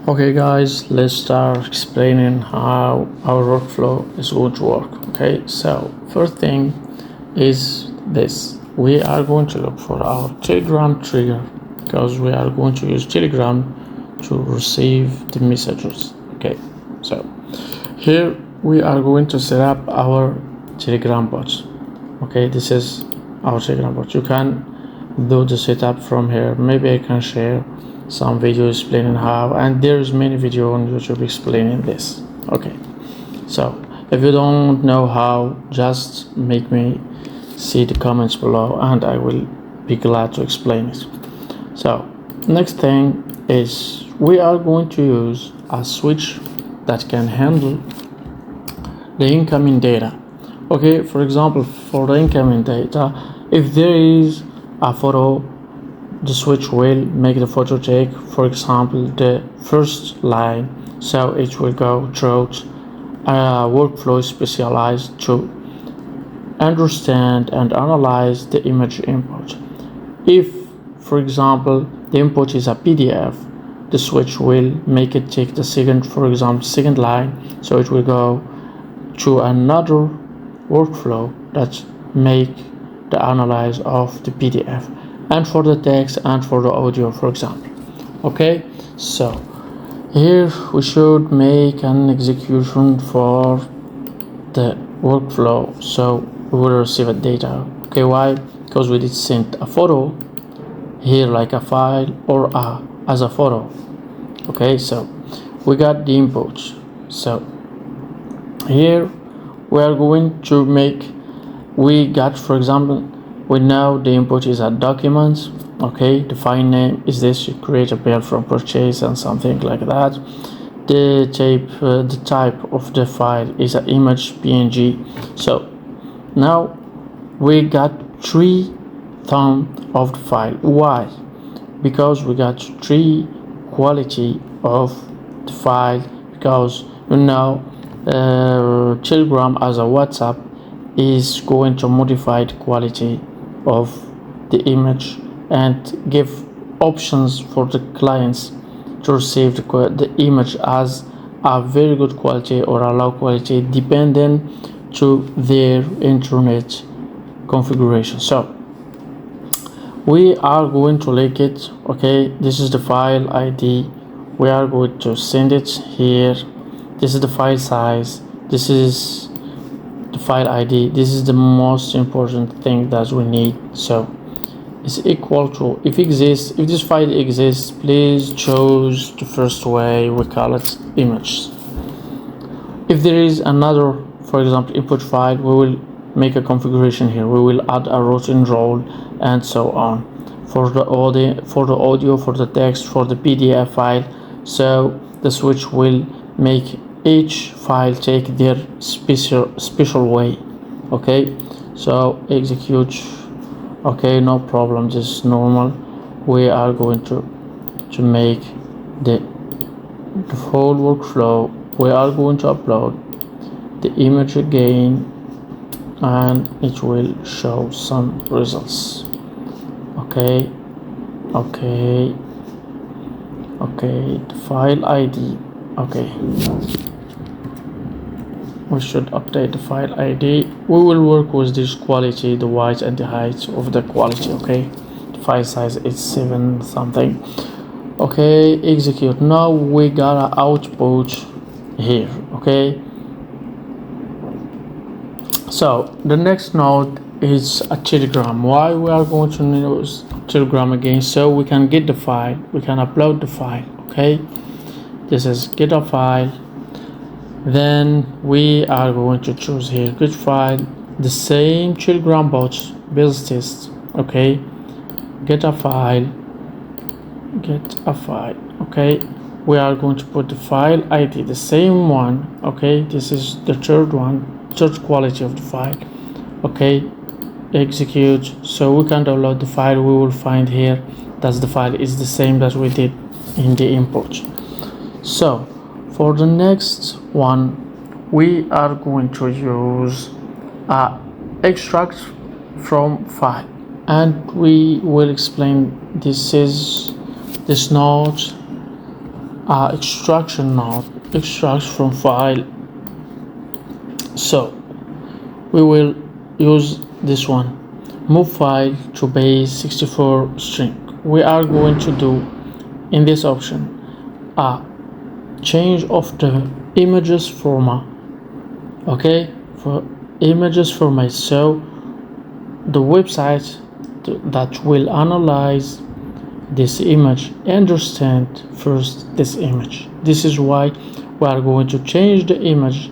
Okay guys, let's start explaining how our workflow is going to work. Okay, so first thing is this. We are going to look for our Telegram trigger because we are going to use Telegram to receive the messages. Okay, so here we are going to set up our Telegram bot. Okay, this is our Telegram bot. You can do the setup from here. Maybe I can share some video explaining how, and there's many video on YouTube explaining this. Okay, so if you don't know how, just make me see the comments below and I will be glad to explain it. So next thing is we are going to use a switch that can handle the incoming data. Okay, for example, for the incoming data, if there is a photo, the switch will make the photo take, for example, the first line, so it will go through a workflow specialized to understand and analyze the image input. If, for example, the input is a PDF, the switch will make it take the second, for example, second line, so it will go to another workflow that make the analyze of the PDF, and for the text and for the audio, for example. Okay, so here we should make an execution for the workflow, so we will receive a data. Okay, why? Because we did send a photo here like a file or as a photo. Okay, so we got the input. So here we are going to make, we got, for example, we know the input is a document. Okay, the file name is this. You create a bill from purchase and something like that. The type of the file is an image PNG. So now we got 3 thumb of the file. Why? Because we got 3 quality of the file, because you know Telegram as a WhatsApp is going to modify the quality of the image and give options for the clients to receive the image as a very good quality or a low quality, depending to their internet configuration. So we are going to link it. Okay, this is the file ID. We are going to send it here. This is the file size. This is the file ID. This is the most important thing that we need. So it's equal to, if this file exists, please choose the first way, we call it image. If there is another, for example, input file, we will make a configuration here. We will add a routine role and so on for the audio, for the text, for the PDF file. So the switch will make each file take their special way. Okay, so execute. Okay, no problem, this is normal. We are going to make the whole workflow. We are going to upload the image again and it will show some results. Okay, the file ID. Okay, we should update the file ID. We will work with this quality, the width and the height of the quality. Okay, the file size is 7 something. Okay, execute. Now we got an output here. Okay, so the next node is a Telegram. Why we are going to use Telegram again? So we can get the file, we can upload the file. Okay, this is get a file. Then we are going to choose here get file, the same Telegram bot build test. Okay, get a file. Okay, we are going to put the file ID, the same one. Okay, this is the third quality of the file. Okay, execute. So we can download the file. We will find here that the file is the same that we did in the input. So for the next one, we are going to use extract from file, and we will explain this node extraction node extracts from file. So we will use this one, move file to base 64 string. We are going to do in this option a change of the images format, okay, for images format. So the website that will analyze this image understand first this image. This is why we are going to change the image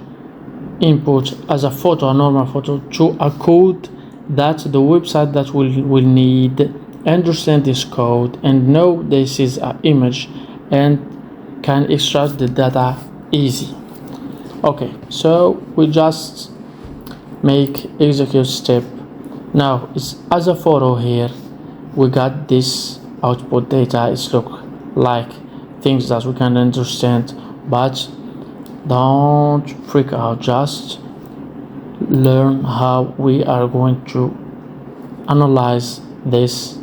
input as a photo, a normal photo, to a code that the website that will need understand this code and know this is an image and can extract the data easy. Okay, so we just make execute step. Now it's as a photo here. We got this output data. It's look like things that we can understand, but don't freak out. Just learn how we are going to analyze this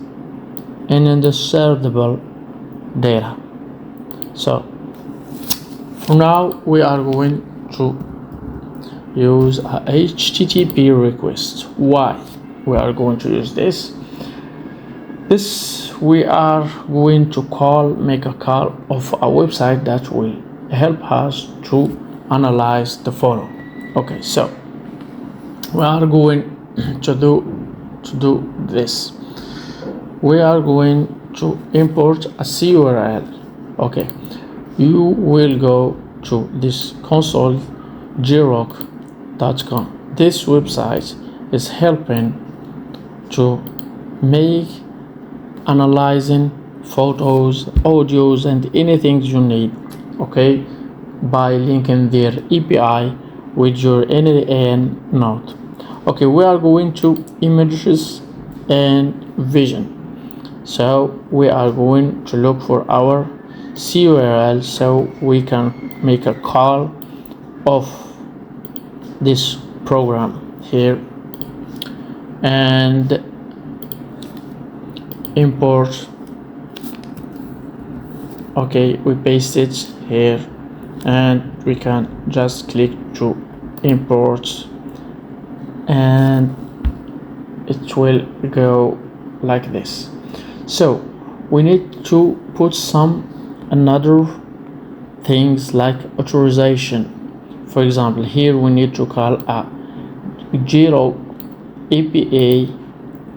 in understandable data. So for now we are going to use a HTTP request. Why we are going to use this? We are going to make a call of a website that will help us to analyze the photo. Okay, so we are going to do this. We are going to import a CURL. Okay, you will go to this console grok.com. This website is helping to make analyzing photos, audios, and anything you need, okay, by linking their API with your N8N node. Okay, we are going to images and vision. So we are going to look for our CURL so we can make a call of this program here and import. Okay, we paste it here and we can just click to import and it will go like this. So we need to put some another things like authorization. For example, here we need to call a Grok API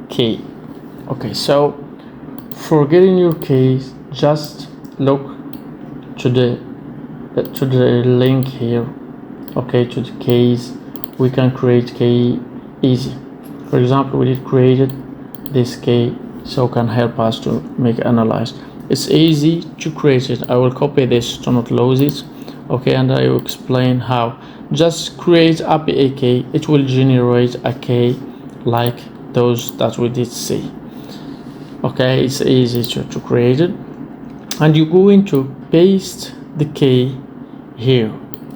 key. Okay, so for getting your keys, just look to the link here. Okay, to the keys, we can create key easy. For example, we did created this key, so can help us to make analyze. It's easy to create it. I will copy this to not lose it. Okay, and I will explain how. Just create API key. It will generate a key like those that we did see. Okay, it's easy to create it, and you're going to paste the key here.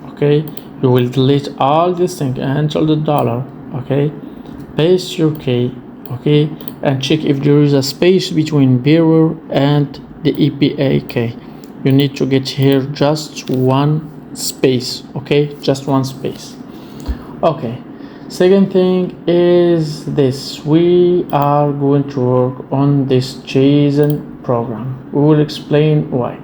Okay, you will delete all this thing and enter the dollar. Okay, paste your key. Okay, and check if there is a space between bearer and the API key. You need to get here just one space. Okay, just one space. Okay, second thing is this. We are going to work on this JSON program. We will explain why.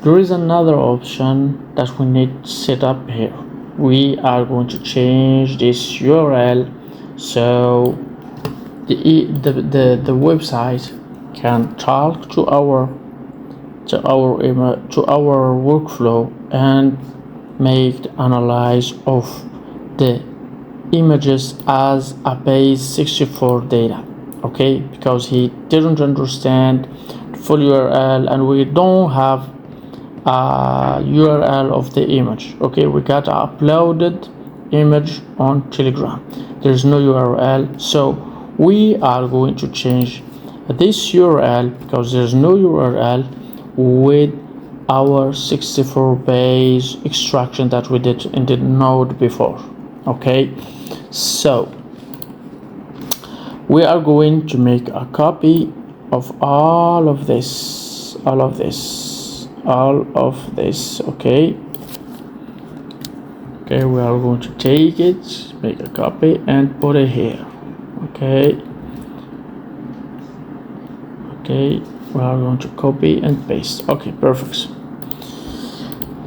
There is another option that we need to set up here. We are going to change this URL so the website can talk to our workflow and make the analyze of the images as a base 64 data. Okay, because he didn't understand the full URL and we don't have a URL of the image. Okay, we got an uploaded image on Telegram. There's no URL, so we are going to change this URL because there's no URL with our 64 base extraction that we did in the node before. Okay, so we are going to make a copy of all of this. all of this. Okay, we are going to take it, make a copy and put it here. Okay, we are going to copy and paste. Okay, perfect.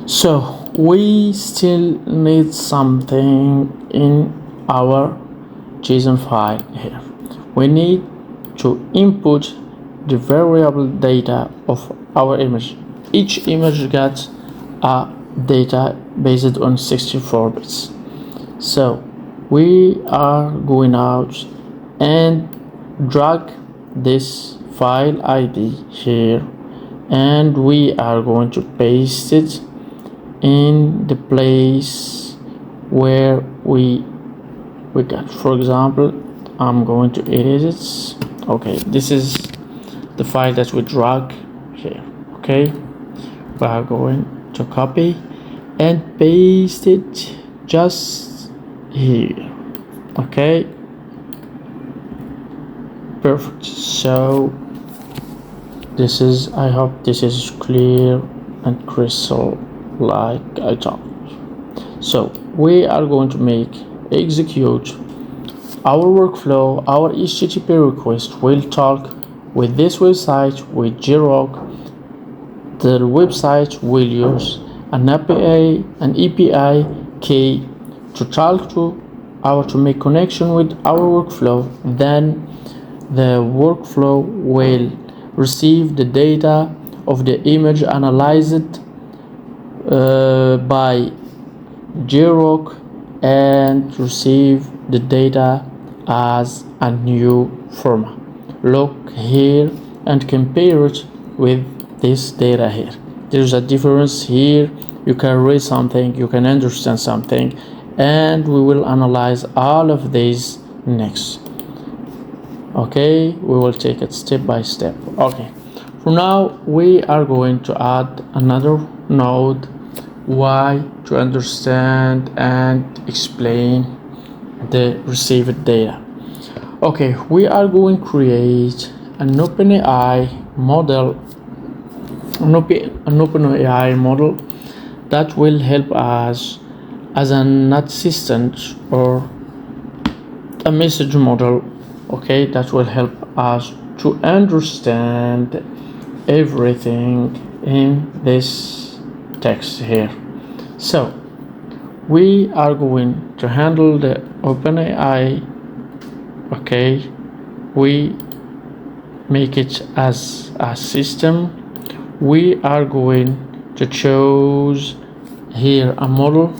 So we still need something in our JSON file here. We need to input the variable data of our image. Each image gets a data based on 64 bits. So we are going out and drag this file ID here, and we are going to paste it in the place where we got. For example, I'm going to edit it. Okay, this is the file that we drag here. Okay, we are going to copy and paste it just here. Okay, perfect. So this is, I hope this is clear and crystal like I thought. So we are going to execute our workflow. Our HTTP request will talk with this website, with JRock. The website will use an API key to talk to make connection with our workflow. Then the workflow will receive the data of the image, analyze it by JRock, and receive the data as a new format. Look here and compare it with this data here. There's a difference here. You can read something, you can understand something, and we will analyze all of these next. Okay, we will take it step by step. Okay, for now we are going to add another node. Why? To understand and explain the received data. Okay, we are going to create an OpenAI model, that will help us as an assistant or a message model. Okay, that will help us to understand everything in this text here. So we are going to handle the OpenAI. Okay, we make it as a system. We are going to choose here a model.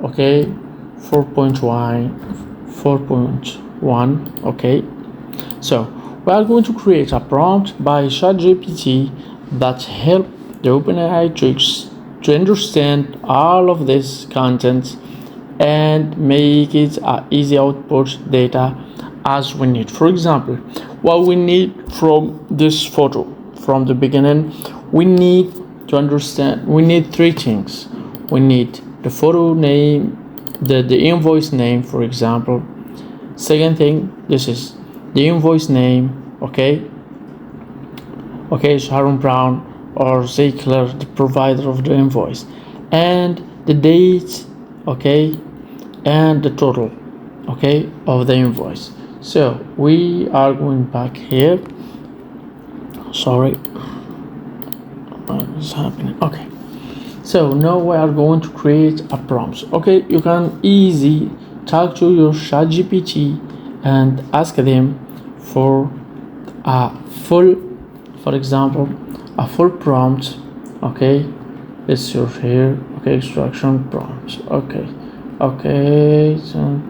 Okay, 4.1. Okay, so we are going to create a prompt by ChatGPT that help the OpenAI tricks to understand all of this content and make it easy output data as we need. For example, what we need from this photo from the beginning, we need to understand, we need three things. We need the photo name, the invoice name, for example. Second thing, this is the invoice name. Okay, Sharon Brown or Ziegler, the provider of the invoice, and the date, okay, and the total, okay, of the invoice. So we are going back here. Sorry, what is happening? Okay, so now we are going to create a prompt. Okay, you can easily talk to your ChatGPT and ask them for a full, for example, a full prompt. Okay, let's search here. Okay, extraction prompt. Okay, so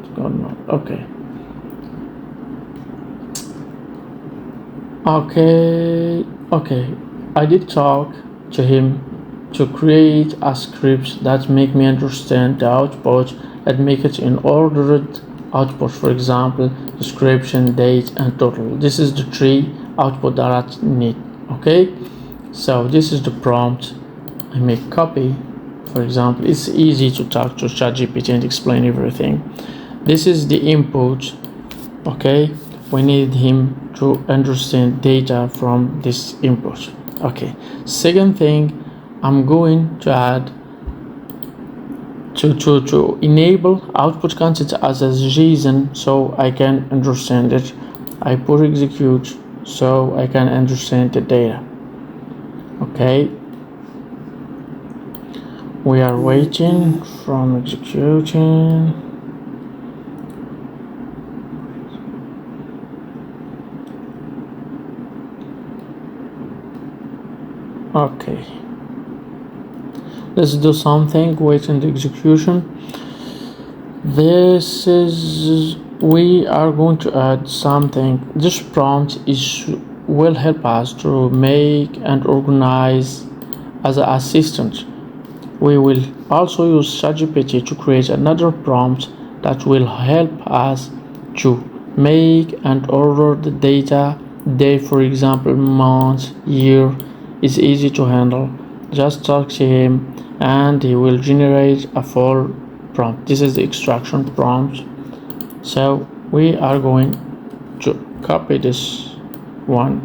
okay. I did talk to him to create a script that make me understand the output and make it in ordered output. For example, description, date, and total. This is the three output that I need. Okay, so this is the prompt. I make copy. For example, it's easy to talk to ChatGPT and explain everything. This is the input. Okay, we need him to understand data from this input. Okay, second thing, I'm going to add to enable output content as a JSON so I can understand it. I put execute so I can understand the data. Okay, we are waiting from executing. Okay, let's do something. Wait in the execution. We are going to add something. This prompt will help us to make and organize as an assistant. We will also use ChatGPT to create another prompt that will help us to make and order the data. Day, for example, month, year is easy to handle. Just talk to him and he will generate a full prompt. This is the extraction prompt. So we are going to copy this one,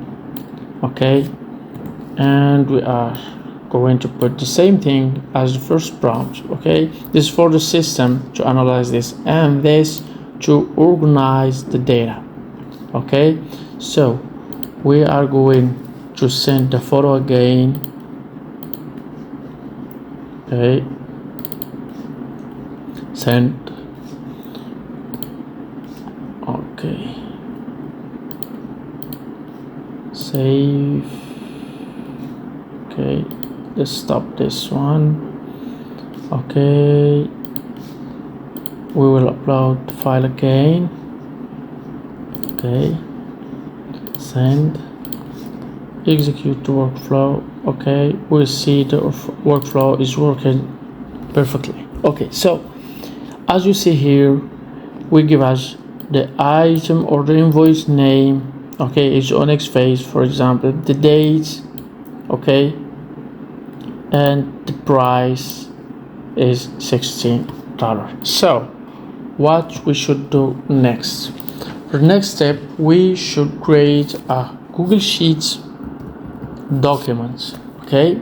okay, and we are going to put the same thing as the first prompt. Okay, this is for the system to analyze this, and this to organize the data. Okay, so we are going to send the photo again. Okay, send. Okay, save. Okay, let's stop this one. Okay, we will upload the file again. Okay, send, execute the workflow. Okay, we see the workflow is working perfectly. Okay, so as you see here, we give us the item or the invoice name. Okay, it's on X face, for example, the date. Okay, and the price is $16. So what we should do next? For the next step, we should create a Google Sheets document. Okay,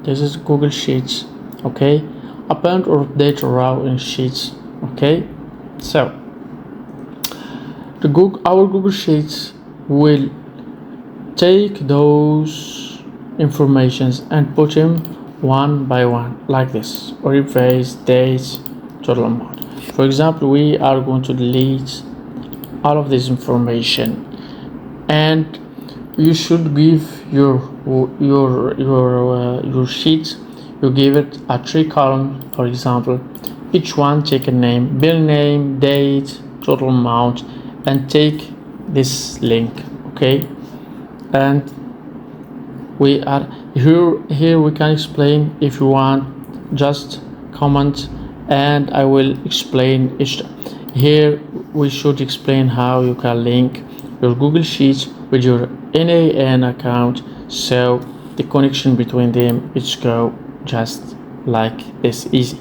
this is Google Sheets. Okay, append or update row in Sheets. Okay, so our Google Sheets will take those informations and put them one by one like this, or replace date, total amount. For example, we are going to delete all of this information, and you should give your sheet, you give it a 3 column. For example, each one take a name, bill name, date, total amount, and take this link. Okay, and we are here we can explain. If you want, just comment and I will explain each. Here we should explain how you can link your Google Sheets with your N8N account, so the connection between them is go just like this, easy.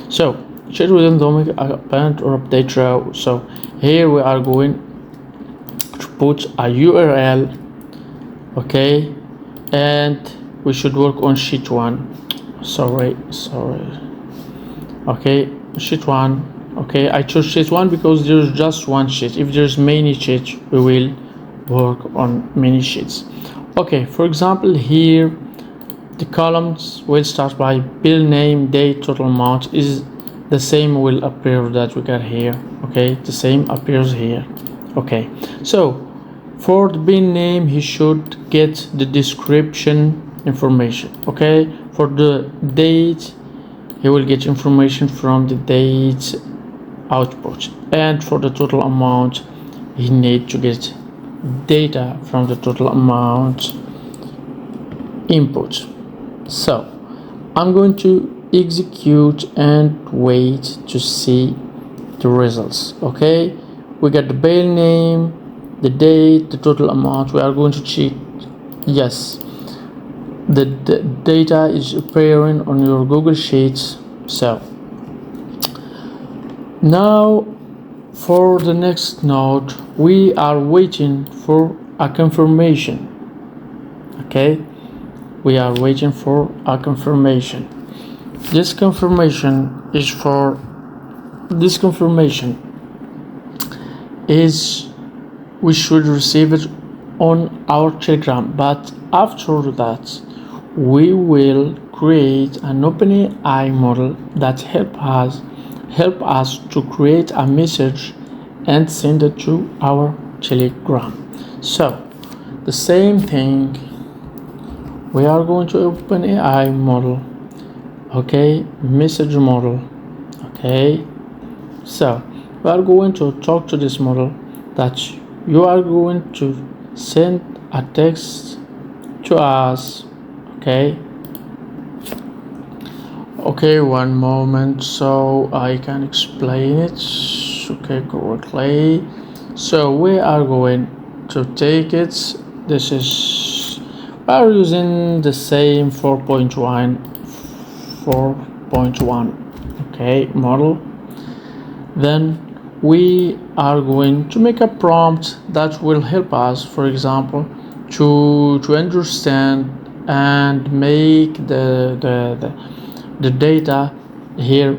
So check within the append or update row. So here we are going to put a URL. Okay, and we should work on sheet 1. Sorry. Okay, sheet 1. Okay, I chose sheet 1 because there's just one sheet. If there's many sheets, we will work on many sheets. Okay, for example, here the columns will start by bill name, date, total amount. Is the same will appear that we got here. Okay, the same appears here. Okay, so for the bill name, he should get the description information. Okay, for the date, he will get information from the date output, and for the total amount, he need to get data from the total amount input. So I'm going to execute and wait to see the results. Okay, we got the bill name, the date, the total amount. We are going to check yes, the data is appearing on your Google Sheets. So now for the next node, we are waiting for a confirmation. Okay, we are waiting for a confirmation. This confirmation is we should receive it on our Telegram, but after that we will create an OpenAI model that help us to create a message and send it to our Telegram. So the same thing, we are going to open AI model, okay, message model, okay. So we are going to talk to this model that you are going to send a text to us, okay. Okay, one moment so I can explain it, okay, correctly. So we are going to take it. This is, we are using the same 4.1, okay, model. Then we are going to make a prompt that will help us, for example, to understand and make the data here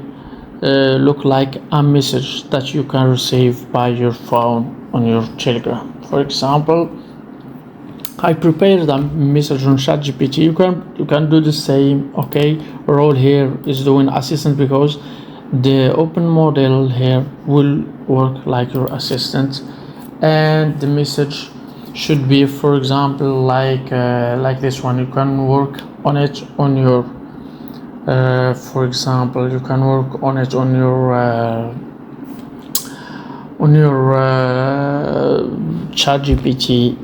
look like a message that you can receive by your phone on your Telegram. For example, I prepared a message on ChatGPT. You can do the same, okay. Role here is doing assistant because the open model here will work like your assistant, and the message should be, for example, like this one. You can work on it on your for example, you can work on it on your ChatGPT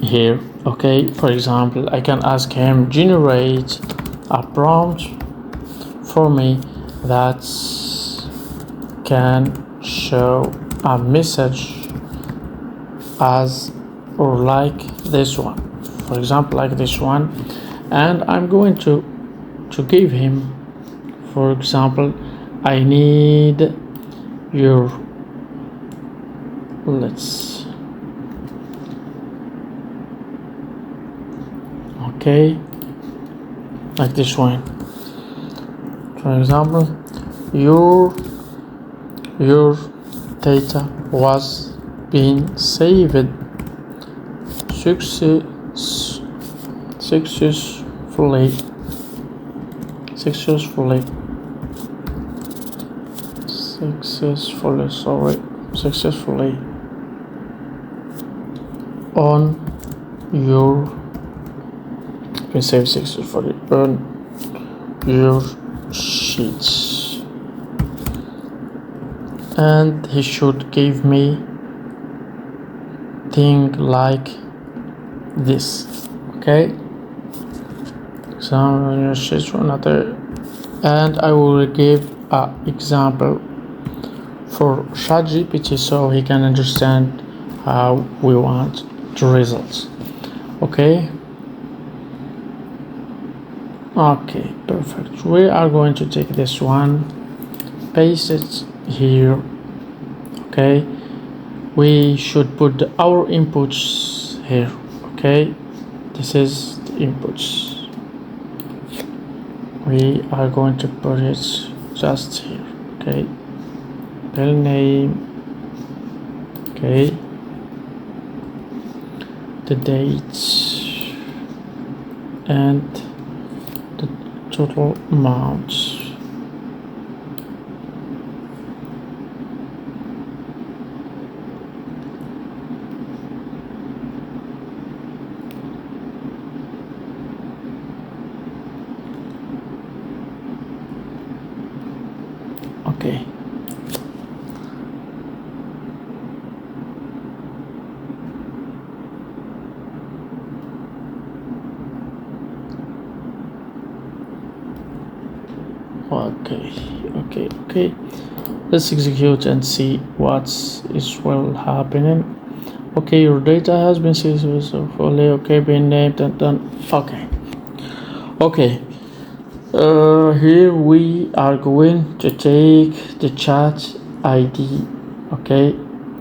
here, okay. For example, I can ask him generate a prompt for me that can show a message as or like this one, for example, like this one, and I'm going to give him, for example, I need your, let's, okay, like this one. For example, your data was being saved successfully on your, you can save successfully on your sheets, and he should give me thing like this, okay. Some sheets for another, and I will give an example for ChatGPT so he can understand how we want the results, okay. Okay, perfect. We are going to take this one, paste it here, okay. We should put our inputs here, okay. This is the inputs. We are going to put it just here, okay. File name, okay, the dates and the total amount. Okay. Okay. Let's execute and see what is well happening. Okay, your data has been successfully, okay, been named and done. Okay. Here we are going to take the chat ID, okay.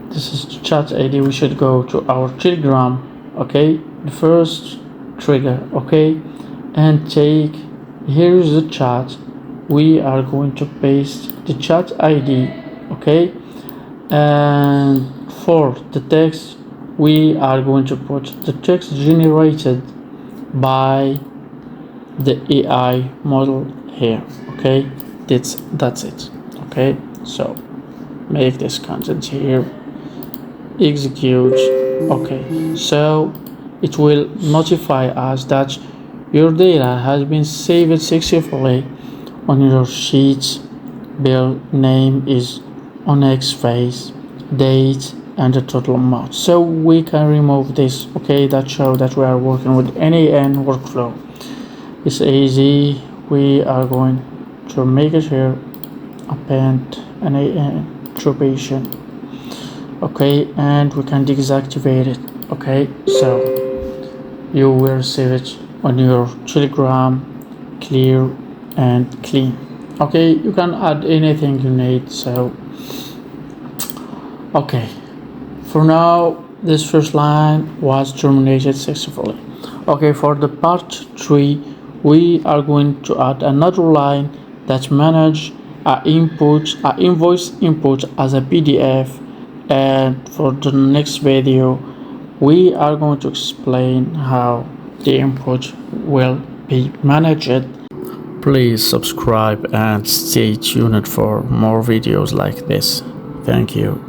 This is the chat ID. We should go to our Telegram, okay. The first trigger, okay. and take, here is the chat. We are going to paste the chat ID, okay, and for the text we are going to put the text generated by the AI model here, okay. That's it, okay. So make this content here, execute, okay. So it will notify us that your data has been saved successfully on your sheet. Bill name is on X face, date, and the total amount. So we can remove this, okay. That show that we are working with N8N workflow. It's easy. We are going to make it here, append N8N attribution, okay, and we can deactivate it, okay. So you will receive it on your Telegram clear and clean, okay. You can add anything you need. So okay, for now this first line was terminated successfully. Okay, for the part 3 we are going to add another line that manage a invoice input as a PDF, and for the next video we are going to explain how the input will be managed. Please subscribe and stay tuned for more videos like this. Thank you.